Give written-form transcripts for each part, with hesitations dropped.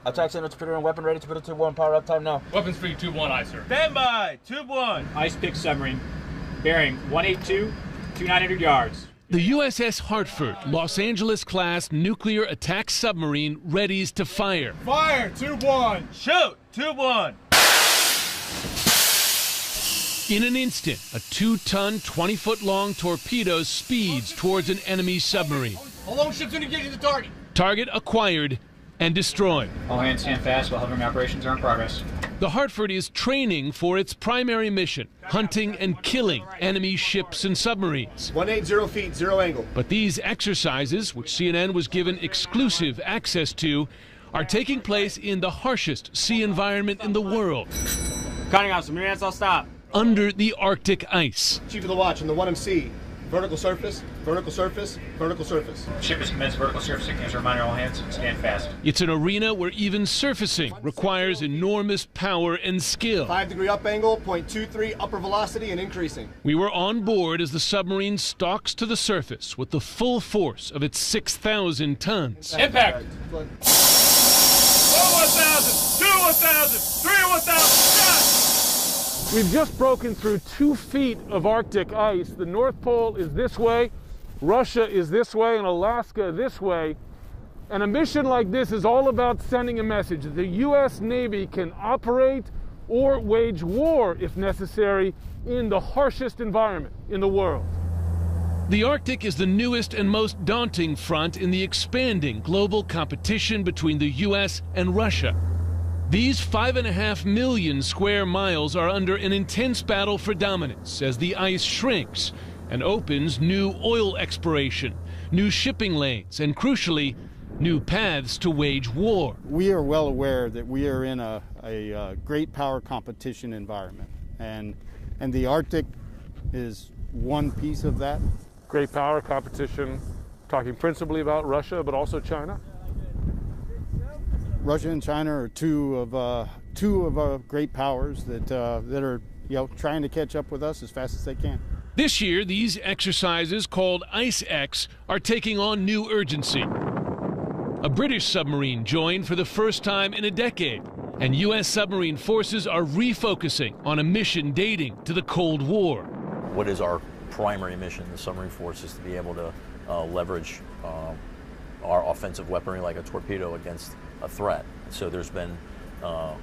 Attack center, torpedo and weapon ready, torpedo tube 1, power up time now. Weapons free, tube 1, aye, sir. Stand by, tube 1. Ice pick submarine, bearing 182, 2900 yards. The USS Hartford, Los Angeles-class nuclear attack submarine readies to fire. Fire, tube 1. Shoot, tube 1. In an instant, a 2-ton, 20-foot-long torpedo speeds towards an enemy submarine. How long ship's gonna get you the target? Target acquired and destroyed. All hands stand fast while hovering operations are in progress. The Hartford is training for its primary mission, hunting and killing enemy ships and submarines. 180 feet, 0 angle. But these exercises, which CNN was given exclusive access to, are taking place in the harshest sea environment in the world. Counting out some minutes, I'll stop. Under the Arctic ice. Chief of the watch on the 1MC. Vertical surface, vertical surface, vertical surface. Ship has commenced vertical surfacing. As a reminder, all hands stand fast. It's an arena where even surfacing requires enormous power and skill. 5-degree up angle, 0.23 upper velocity and increasing. We were on board as the submarine stalks to the surface with the full force of its 6,000 tons. Impact! 1,000, 2,000, 3,000, shot! We've just broken through 2 feet of Arctic ice. The North Pole is this way, Russia is this way, and Alaska this way. And a mission like this is all about sending a message that the U.S. Navy can operate or wage war, if necessary, in the harshest environment in the world. The Arctic is the newest and most daunting front in the expanding global competition between the U.S. and Russia. These 5.5 million square miles are under an intense battle for dominance as the ice shrinks and opens new oil exploration, new shipping lanes, and crucially, new paths to wage war. We are well aware that we are in a great power competition environment, and the Arctic is one piece of that. Great power competition, talking principally about Russia, but also China. Russia and China are two of our great powers that are trying to catch up with us as fast as they can. This year, these exercises, called IceX, are taking on new urgency. A British submarine joined for the first time in a decade, and U.S. submarine forces are refocusing on a mission dating to the Cold War. What is our primary mission, the submarine force, is to be able to leverage our offensive weaponry like a torpedo against a threat. So there's been a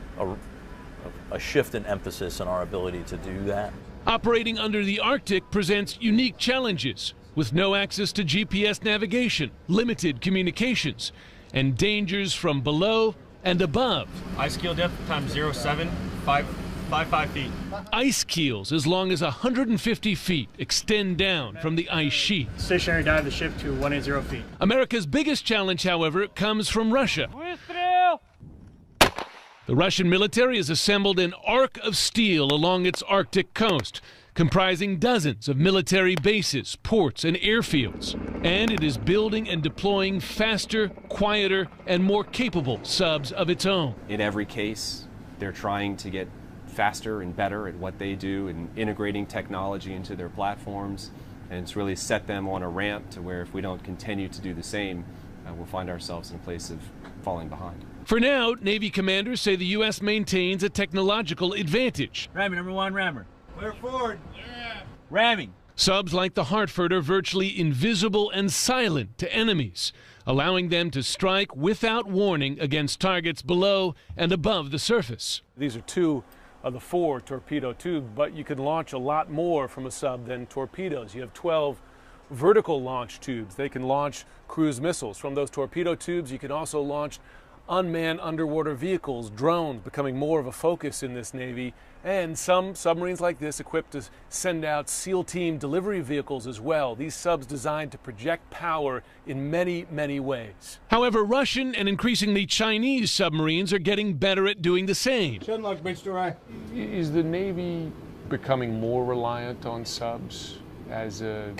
shift in emphasis in our ability to do that. Operating under the Arctic presents unique challenges with no access to GPS navigation, limited communications, and dangers from below and above. Ice keel depth times 0.755 feet. Ice keels as long as 150 feet extend down from the ice sheet. Stationary dive the ship to 180 feet. America's biggest challenge, however, comes from Russia. The Russian military has assembled an arc of steel along its Arctic coast, comprising dozens of military bases, ports, and airfields. And it is building and deploying faster, quieter, and more capable subs of its own. In every case, they're trying to get faster and better at what they do and integrating technology into their platforms. And it's really set them on a ramp to where if we don't continue to do the same, we'll find ourselves in a place of falling behind. For now, Navy commanders say the U.S. maintains a technological advantage. Ramming, number 1, rammer. Clear forward. Yeah. Ramming. Subs like the Hartford are virtually invisible and silent to enemies, allowing them to strike without warning against targets below and above the surface. These are 2 of the 4 torpedo tubes, but you can launch a lot more from a sub than torpedoes. You have 12 vertical launch tubes. They can launch cruise missiles. From those torpedo tubes, you can also launch unmanned underwater vehicles, drones becoming more of a focus in this Navy, and some submarines like this equipped to send out SEAL team delivery vehicles as well. These subs designed to project power in many, many ways. However, Russian and increasingly Chinese submarines are getting better at doing the same. Is the Navy becoming more reliant on subs as a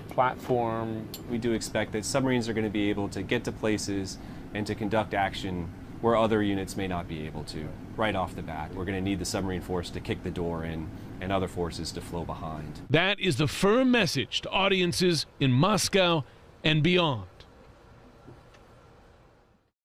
platform? We do expect that submarines are going to be able to get to places and to conduct action where other units may not be able to right off the bat. We're going to need the submarine force to kick the door in and other forces to flow behind. That is the firm message to audiences in Moscow and beyond.